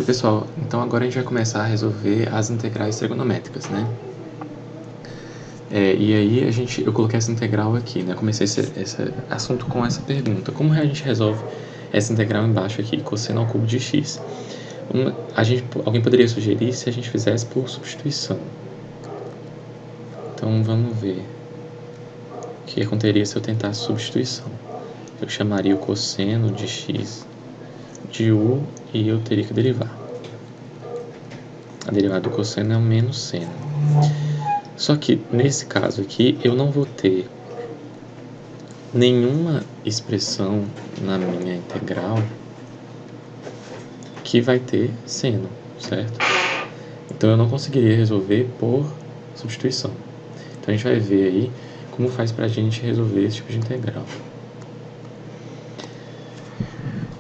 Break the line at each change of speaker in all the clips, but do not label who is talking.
Oi pessoal, então agora a gente vai começar a resolver as integrais trigonométricas, né? E aí eu coloquei essa integral aqui, né? Comecei esse assunto com essa pergunta: como a gente resolve essa integral embaixo aqui, cosseno ao cubo de x? Alguém poderia sugerir se a gente fizesse por substituição. Então vamos ver o que aconteceria se eu tentasse substituição. Eu chamaria o cosseno de x de u e eu teria que derivar. A derivada do cosseno é o menos seno. Só que nesse caso aqui eu não vou ter nenhuma expressão na minha integral que vai ter seno, certo? Então eu não conseguiria resolver por substituição. Então a gente vai ver aí como faz pra gente resolver esse tipo de integral.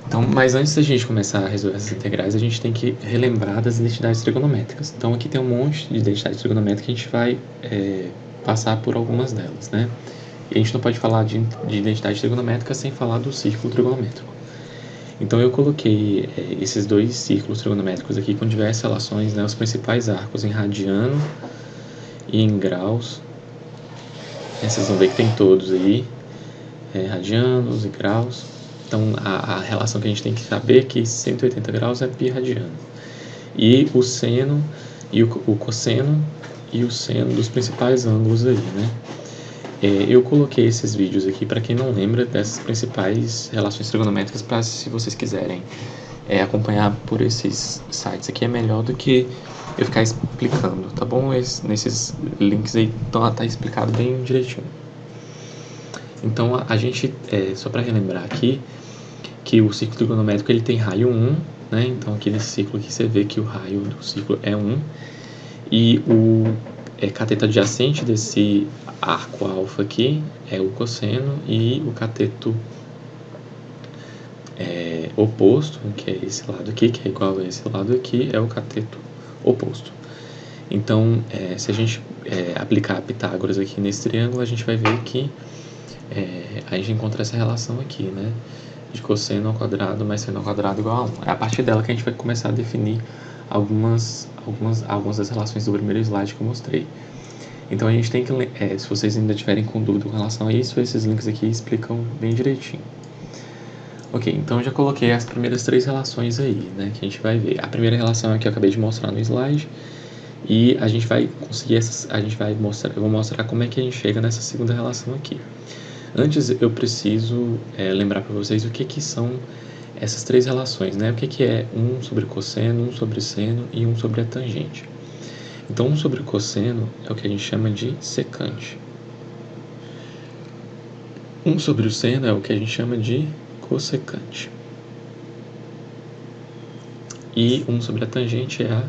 Então, mas antes da gente começar a resolver essas integrais, a gente tem que relembrar das identidades trigonométricas. Então aqui tem um monte de identidades trigonométricas que a gente vai passar por algumas delas, né? E a gente não pode falar de identidade trigonométrica sem falar do círculo trigonométrico. Então eu coloquei esses dois círculos trigonométricos aqui com diversas relações, né, os principais arcos em radiano e em graus. Vocês vão ver que tem todos aí, radianos e graus. Então a relação que a gente tem que saber é que 180 graus é π radiano. E o seno e o cosseno e o seno dos principais ângulos aí, né? Eu coloquei esses vídeos aqui para quem não lembra dessas principais relações trigonométricas, para se vocês quiserem acompanhar por esses sites aqui, é melhor do que eu ficar explicando, tá bom? Nesses links aí tá explicado bem direitinho. Então a gente, só para relembrar aqui, que o círculo trigonométrico ele tem raio 1, né? Então aqui nesse círculo aqui você vê que o raio do círculo é 1, e o cateto adjacente desse arco alfa aqui é o cosseno, e o cateto oposto, que é esse lado aqui, que é igual a esse lado aqui, é o cateto oposto. Então, se a gente aplicar Pitágoras aqui nesse triângulo, a gente vai ver que a gente encontra essa relação aqui, né? De cosseno ao quadrado mais seno ao quadrado igual a 1. É a partir dela que a gente vai começar a definir algumas das relações do primeiro slide que eu mostrei. Então a gente tem que, se vocês ainda tiverem com dúvida com relação a isso, esses links aqui explicam bem direitinho. Ok, então eu já coloquei as primeiras três relações aí, né, que a gente vai ver. A primeira relação é que eu acabei de mostrar no slide, e a gente vai conseguir eu vou mostrar como é que a gente chega nessa segunda relação aqui. Antes eu preciso lembrar para vocês o que são essas três relações, né? O que é 1 sobre cosseno, 1 sobre seno e 1 sobre a tangente. Então 1 sobre cosseno é o que a gente chama de secante. 1 sobre o seno é o que a gente chama de cossecante. E 1 sobre a tangente é a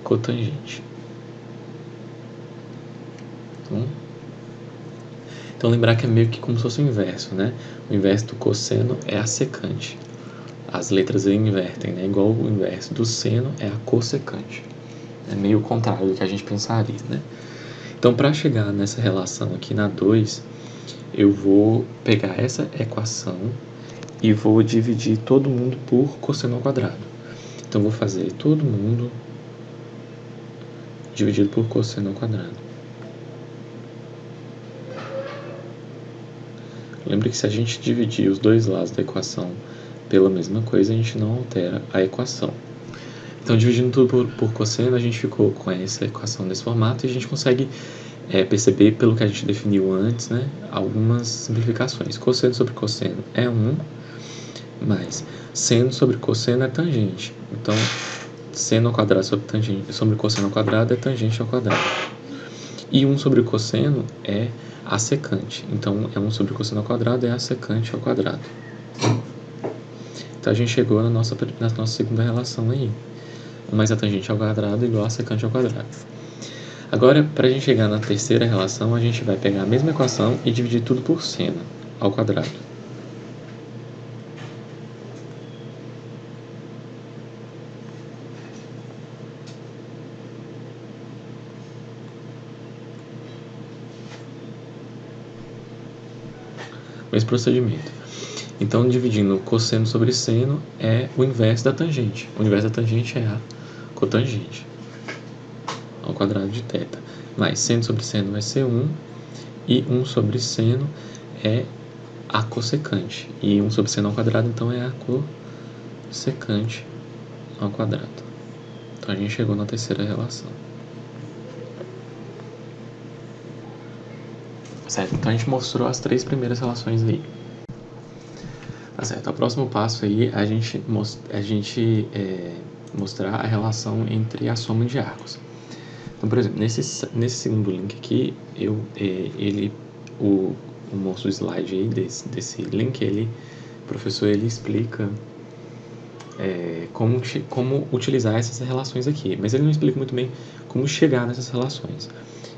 cotangente. Então lembrar que é meio que como se fosse o inverso, né? O inverso do cosseno é a secante. As letras aí invertem, né? Igual o inverso do seno é a cossecante. É meio o contrário do que a gente pensaria, né? Então, para chegar nessa relação aqui na 2, eu vou pegar essa equação e vou dividir todo mundo por cosseno ao quadrado. Então, vou fazer todo mundo dividido por cosseno ao quadrado. Lembre que se a gente dividir os dois lados da equação pela mesma coisa, a gente não altera a equação. Então, dividindo tudo por cosseno, a gente ficou com essa equação desse formato, e a gente consegue perceber, pelo que a gente definiu antes, né, algumas simplificações. Cosseno sobre cosseno é 1, mais seno sobre cosseno é tangente. Então, seno ao quadrado sobre cosseno ao quadrado é tangente ao quadrado. E 1 sobre cosseno é a secante. Então, 1 sobre cosseno ao quadrado é a secante ao quadrado. Então, a gente chegou na nossa segunda relação aí. 1 mais a tangente ao quadrado igual a secante ao quadrado. Agora, para a gente chegar na terceira relação, a gente vai pegar a mesma equação e dividir tudo por seno ao quadrado. Mesmo procedimento. Então, dividindo cosseno sobre seno é o inverso da tangente. O inverso da tangente é a cotangente ao quadrado de θ. Mas seno sobre seno vai ser 1, e 1 sobre seno é a cossecante. E 1 sobre seno ao quadrado, então, é a cossecante ao quadrado. Então, a gente chegou na terceira relação. Certo? Então, a gente mostrou as 3 primeiras relações aí. Tá certo? O próximo passo aí é a gente mostrar a relação entre a soma de arcos. Então, por exemplo, nesse segundo link aqui, o moço do slide aí desse link, o professor explica como utilizar essas relações aqui, mas ele não explica muito bem como chegar nessas relações.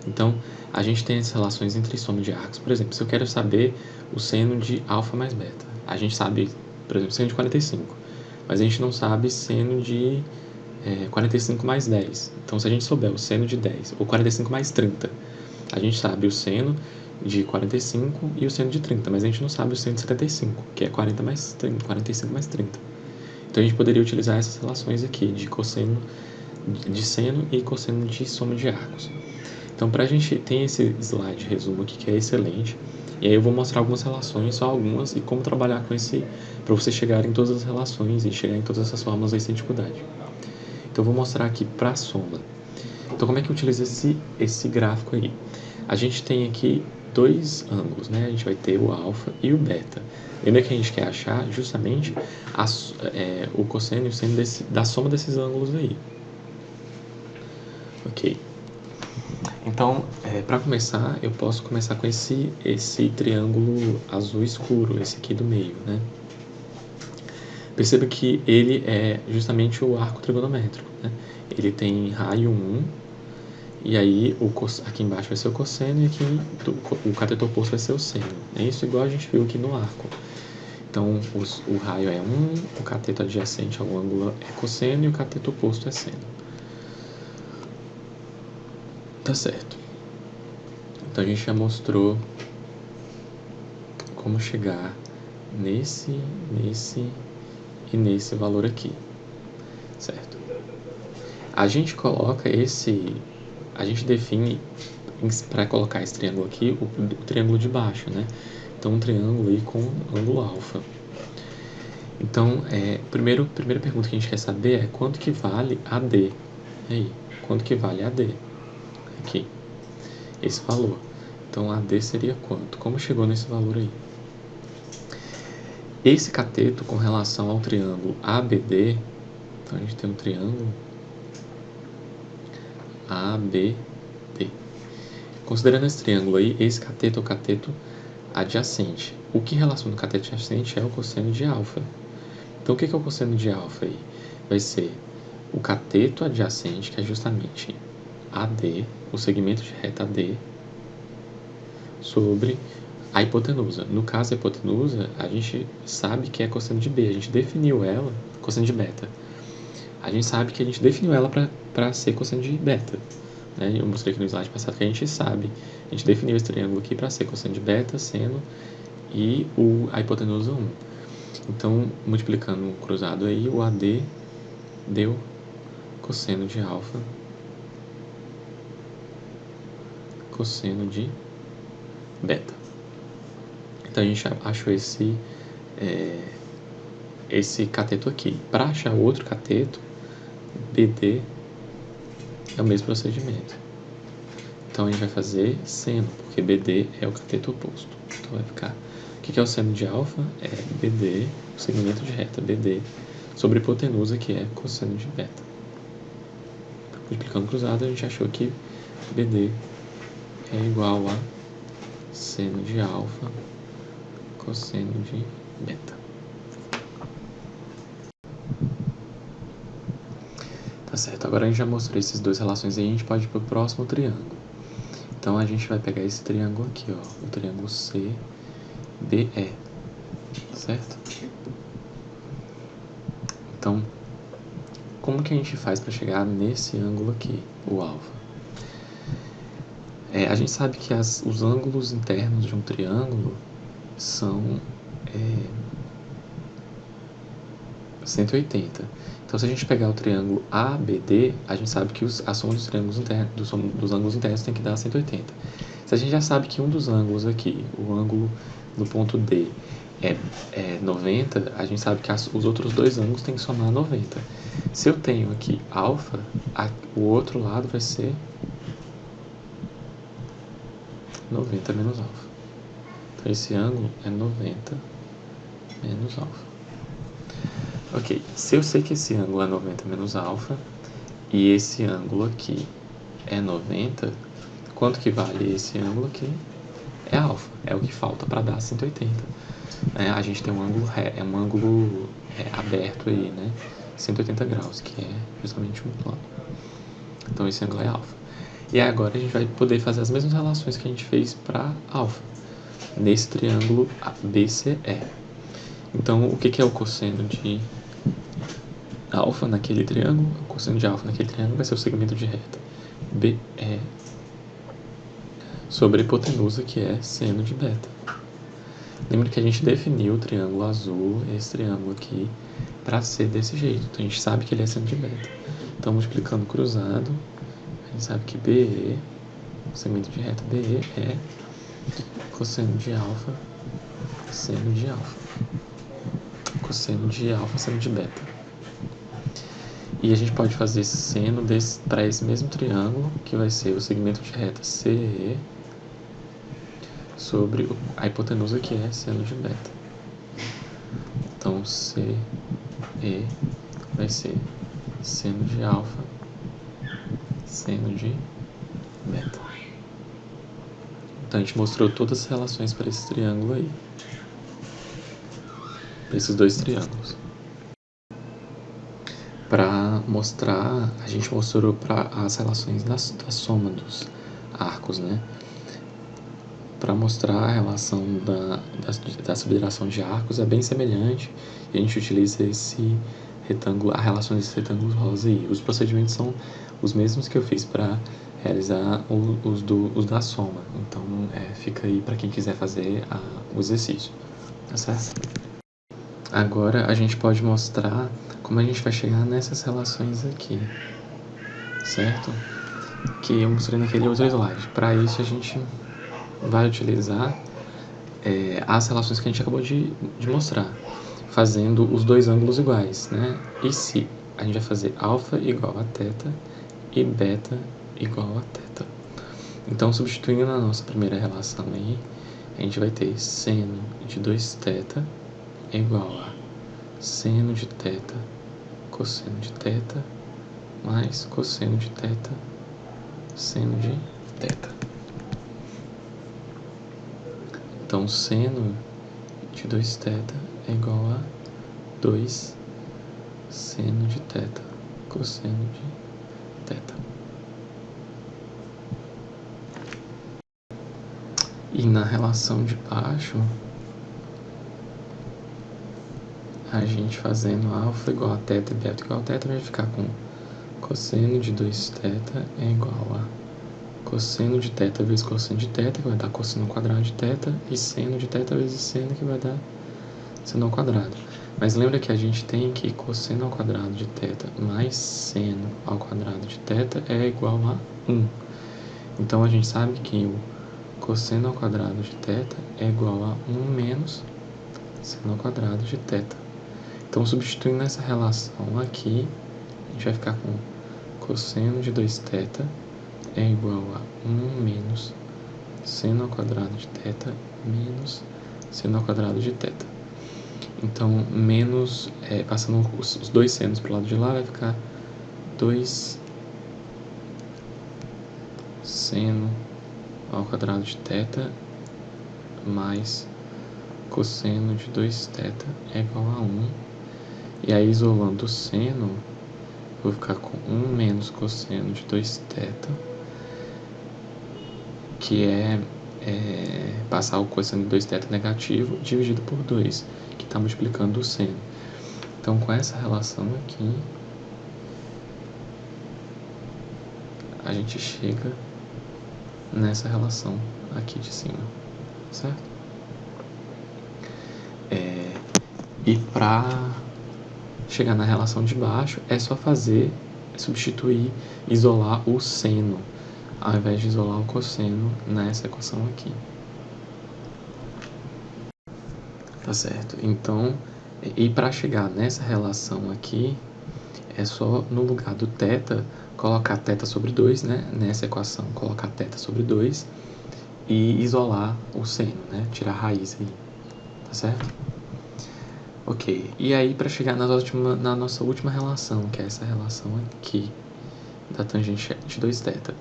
Então, a gente tem as relações entre soma de arcos. Por exemplo, se eu quero saber o seno de alfa mais beta, a gente sabe, por exemplo, seno de 45, mas a gente não sabe seno de 45 mais 10. Então, se a gente souber o seno de 10, ou 45 mais 30, a gente sabe o seno de 45 e o seno de 30, mas a gente não sabe o seno de 75, que é 40 mais 30, 45 mais 30. Então, a gente poderia utilizar essas relações aqui de cosseno de seno e cosseno de soma de arcos. Então, para a gente tem esse slide de resumo aqui que é excelente, e aí eu vou mostrar algumas relações, só algumas, e como trabalhar com esse, para você chegar em todas as relações e chegar em todas essas fórmulas aí sem dificuldade. Então, eu vou mostrar aqui para a soma. Então, como é que utiliza esse gráfico aí? A gente tem aqui 2 ângulos, né? A gente vai ter o alfa e o beta. Lembra que a gente quer achar justamente o cosseno e o seno da soma desses ângulos aí. Ok. Então, para começar, eu posso começar com esse triângulo azul escuro, esse aqui do meio, né? Perceba que ele é justamente o arco trigonométrico, né? Ele tem raio 1, e aí aqui embaixo vai ser o cosseno e aqui o cateto oposto vai ser o seno. É isso igual a gente viu aqui no arco. Então, o raio é 1, o cateto adjacente ao ângulo é cosseno e o cateto oposto é seno. Tá certo. Então, a gente já mostrou como chegar nesse e nesse valor aqui, certo? A gente coloca a gente define para colocar esse triângulo aqui o triângulo de baixo, né? Então, um triângulo aí com ângulo alfa. Então, primeira pergunta que a gente quer saber é quanto que vale AD? Aí, quanto que vale AD? Aqui, esse valor. Então, AD seria quanto? Como chegou nesse valor aí? Esse cateto com relação ao triângulo ABD, então a gente tem um triângulo ABD. Considerando esse triângulo aí, esse cateto é o cateto adjacente. O que relaciona o cateto adjacente é o cosseno de alfa. Então, o que é o cosseno de alfa aí? Vai ser o cateto adjacente, que é justamente AD, o segmento de reta AD, sobre a hipotenusa. No caso da hipotenusa, a gente sabe que é cosseno de B. A gente definiu ela, cosseno de beta. A gente sabe que a gente definiu ela para ser cosseno de beta. Né? Eu mostrei aqui no slide passado que a gente sabe. A gente definiu esse triângulo aqui para ser cosseno de beta, seno e a hipotenusa 1. Então, multiplicando o cruzado aí, o AD deu cosseno de alfa, cosseno de beta. Então, a gente achou esse cateto aqui. Para achar o outro cateto, BD é o mesmo procedimento. Então, a gente vai fazer seno, porque BD é o cateto oposto. Então, vai ficar... O que é o seno de alfa? É BD, o segmento de reta BD, sobre hipotenusa, que é cosseno de beta. Multiplicando cruzado, a gente achou que BD é igual a seno de alfa cosseno de beta. Tá certo, agora a gente já mostrou essas 2 relações aí, a gente pode ir para o próximo triângulo. Então, a gente vai pegar esse triângulo aqui, ó, o triângulo CBE, certo? Então, como que a gente faz para chegar nesse ângulo aqui, o alfa? A gente sabe que os ângulos internos de um triângulo são 180. Então, se a gente pegar o triângulo ABD, a gente sabe que a soma dos triângulos internos, dos ângulos internos tem que dar 180. Se a gente já sabe que um dos ângulos aqui, o ângulo do ponto D, é 90, a gente sabe que os outros dois ângulos tem que somar 90. Se eu tenho aqui alfa, o outro lado vai ser 90 menos alfa. Então, esse ângulo é 90 menos alfa. Ok, se eu sei que esse ângulo é 90 menos alfa e esse ângulo aqui é 90, quanto que vale esse ângulo aqui? É alfa, é o que falta para dar 180. A gente tem um ângulo aberto aí, né? 180 graus, que é justamente um plano. Então, esse ângulo é alfa. E agora a gente vai poder fazer as mesmas relações que a gente fez para alfa, nesse triângulo BCE. Então, o que é o cosseno de alfa naquele triângulo? O cosseno de alfa naquele triângulo vai ser o segmento de reta BE sobre a hipotenusa, que é seno de beta. Lembra que a gente definiu o triângulo azul, esse triângulo aqui, para ser desse jeito. Então, a gente sabe que ele é seno de beta. Então, multiplicando cruzado, a gente sabe que BE, o segmento de reta BE, é cosseno de alfa, seno de alfa. Cosseno de alfa, seno de beta. E a gente pode fazer esse seno para esse mesmo triângulo, que vai ser o segmento de reta CE, sobre a hipotenusa, que é seno de beta. Então, CE vai ser seno de alfa, seno de beta. Então, a gente mostrou todas as relações para esse triângulo aí. Para esses dois triângulos. Para mostrar, a gente mostrou para as relações da soma dos arcos, né? Para mostrar a relação da subdireção de arcos é bem semelhante, e a gente utiliza esse retângulo, a relação desses retângulos rosa aí. Os procedimentos são os mesmos que eu fiz para realizar os da soma. Então, fica aí para quem quiser fazer o exercício, tá certo? Agora a gente pode mostrar como a gente vai chegar nessas relações aqui, certo? Que eu mostrei naquele outro slide. Para isso a gente vai utilizar as relações que a gente acabou de mostrar, fazendo os dois ângulos iguais, né? E se a gente vai fazer alfa igual a θ e beta igual a θ. Então, substituindo na nossa primeira relação aí, a gente vai ter seno de 2θ é igual a seno de θ cosseno de θ mais cosseno de θ seno de θ. Então, seno de 2θ é igual a 2 seno de θ cosseno de θ. E na relação de baixo, a gente fazendo alfa igual a θ e beta igual a θ, vai ficar com cosseno de 2θ é igual a cosseno de θ vezes cosseno de θ, que vai dar cosseno ao quadrado de θ, e seno de θ vezes seno, que vai dar seno ao quadrado. Mas lembra que a gente tem que cosseno ao quadrado de θ mais seno ao quadrado de θ é igual a 1. Então, a gente sabe que o cosseno ao quadrado de θ é igual a 1 menos seno ao quadrado de θ. Então, substituindo essa relação aqui, a gente vai ficar com cosseno de 2θ é igual a 1 menos seno ao quadrado de θ menos seno ao quadrado de θ. Então, menos, passando os dois senos para o lado de lá, vai ficar 2 seno ao quadrado de θ mais cosseno de 2θ é igual a 1. E aí, isolando o seno, vou ficar com 1 menos cosseno de 2θ, que é passar o cosseno de 2θ negativo dividido por 2, que está multiplicando o seno. Então, com essa relação aqui, a gente chega nessa relação aqui de cima, certo? E para chegar na relação de baixo, é só substituir, isolar o seno, ao invés de isolar o cosseno nessa equação aqui. Tá certo? Então, e para chegar nessa relação aqui, é só no lugar do θ, colocar θ sobre 2, né? Nessa equação, colocar θ sobre 2 e isolar o seno, né? Tirar a raiz aí, tá certo? Ok, e aí para chegar na nossa última relação, que é essa relação aqui, da tangente de 2θ.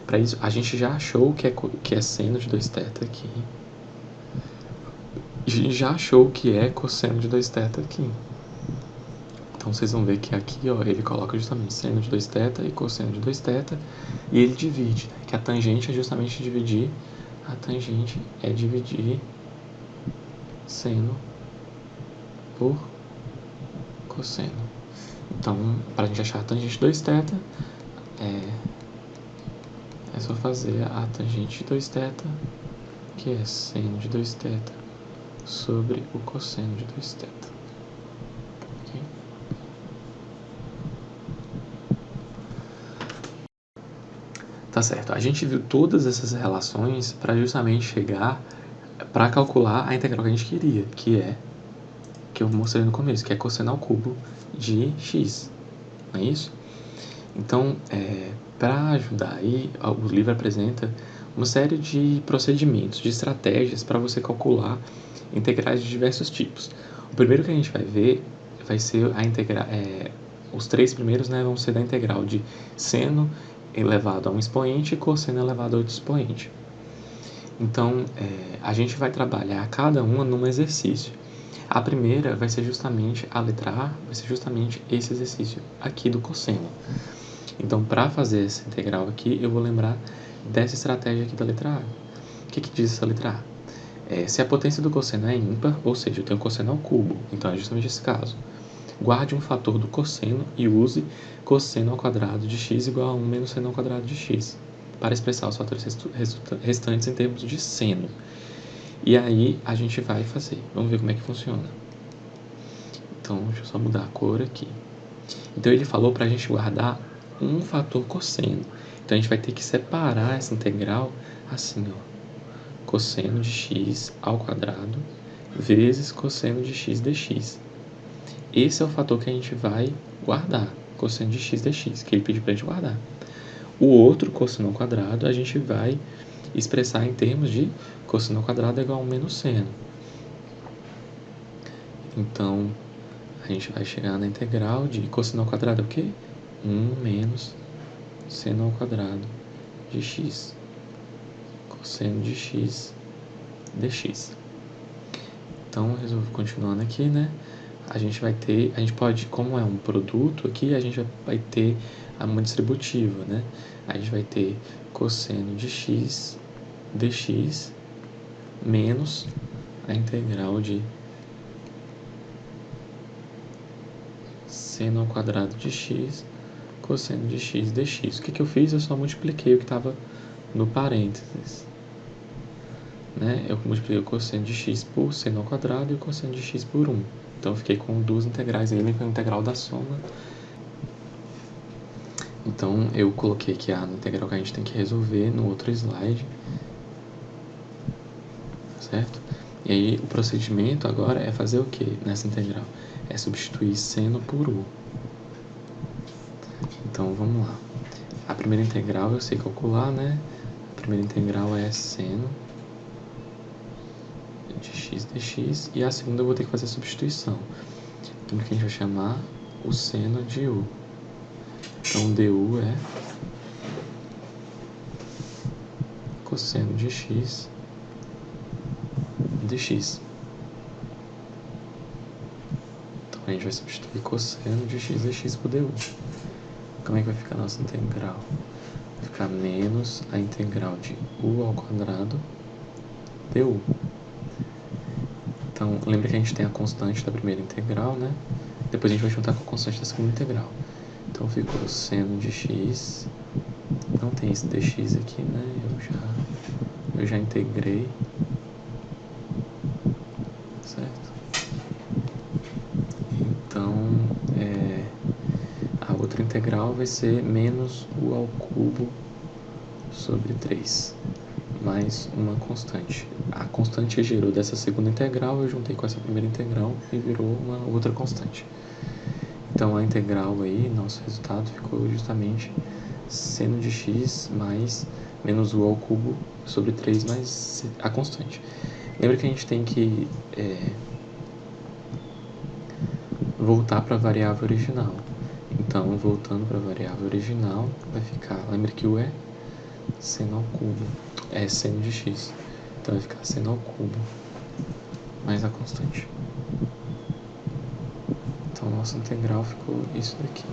Para isso, a gente já achou que é seno de 2θ aqui. E já achou que é cosseno de 2θ aqui. Então, vocês vão ver que aqui, ó, ele coloca justamente seno de 2θ e cosseno de 2θ, e ele divide, né? Que a tangente é justamente dividir, seno por cosseno. Então, para a gente achar a tangente de 2θ, é só fazer a tangente de 2θ, que é seno de 2θ sobre o cosseno de 2θ. Okay? Tá certo. A gente viu todas essas relações para justamente chegar para calcular a integral que a gente queria, que eu mostrei no começo, que é cosseno ao cubo de x. Não é isso? Então, para ajudar aí, o livro apresenta uma série de procedimentos, de estratégias para você calcular integrais de diversos tipos. O primeiro que a gente vai ver vai ser a integral, os três primeiros, né, vão ser da integral de seno elevado a um expoente e cosseno elevado a outro expoente. Então, a gente vai trabalhar cada uma num exercício. A primeira vai ser justamente a letra A, vai ser justamente esse exercício aqui do cosseno. Então, para fazer essa integral aqui, eu vou lembrar dessa estratégia aqui da letra A. O que diz essa letra A? Se a potência do cosseno é ímpar, ou seja, eu tenho cosseno ao cubo, então é justamente esse caso. Guarde um fator do cosseno e use cosseno ao quadrado de x igual a 1 menos seno ao quadrado de x, para expressar os fatores restantes em termos de seno. E aí a gente vai fazer. Vamos ver como é que funciona. Então, deixa eu só mudar a cor aqui. Então, ele falou para a gente guardar um fator cosseno. Então, a gente vai ter que separar essa integral assim, ó. Cosseno de x ao quadrado vezes cosseno de x dx. Esse é o fator que a gente vai guardar, cosseno de x dx, que ele pediu para a gente guardar. O outro, cosseno ao quadrado, a gente vai expressar em termos de cosseno ao quadrado é igual a 1 menos seno. Então, a gente vai chegar na integral de cosseno ao quadrado é o quê? 1 menos seno ao quadrado de x, cosseno de x dx. Então, continuando aqui, né? A gente pode, como é um produto aqui, a gente vai ter uma distributiva, né? A gente vai ter cosseno de x dx menos a integral de seno ao quadrado de x cosseno de x dx. O que eu fiz? Eu só multipliquei o que estava no parênteses. Né? Eu multipliquei o cosseno de x por seno ao quadrado e o cosseno de x por 1. Então, eu fiquei com duas integrais aí, com a integral da soma. Então, eu coloquei aqui a integral que a gente tem que resolver no outro slide. Certo? E aí, o procedimento agora é fazer o que nessa integral? É substituir seno por u. Então, vamos lá. A primeira integral eu sei calcular, né? A primeira integral é seno de x dx, e a segunda eu vou ter que fazer a substituição. Então, que a gente vai chamar o seno de u. Então, du é cosseno de x dx. Então, a gente vai substituir cosseno de x dx por du. Como é que vai ficar a nossa integral? Vai ficar menos a integral de u ao quadrado du. Então, lembra que a gente tem a constante da primeira integral, né? Depois a gente vai juntar com a constante da segunda integral. Então, ficou seno de x. Não tem esse dx aqui, né? Eu já integrei. Certo? Então, integral vai ser menos u ao cubo sobre 3, mais uma constante. A constante gerou dessa segunda integral, eu juntei com essa primeira integral e virou uma outra constante. Então a integral aí, nosso resultado ficou justamente seno de x mais menos u ao cubo sobre 3 mais a constante. Lembra que a gente tem que voltar para a variável original. Então, voltando para a variável original, vai ficar, lembra que u é seno ao cubo, é seno de x. Então vai ficar seno ao cubo mais a constante. Então nossa integral ficou isso daqui.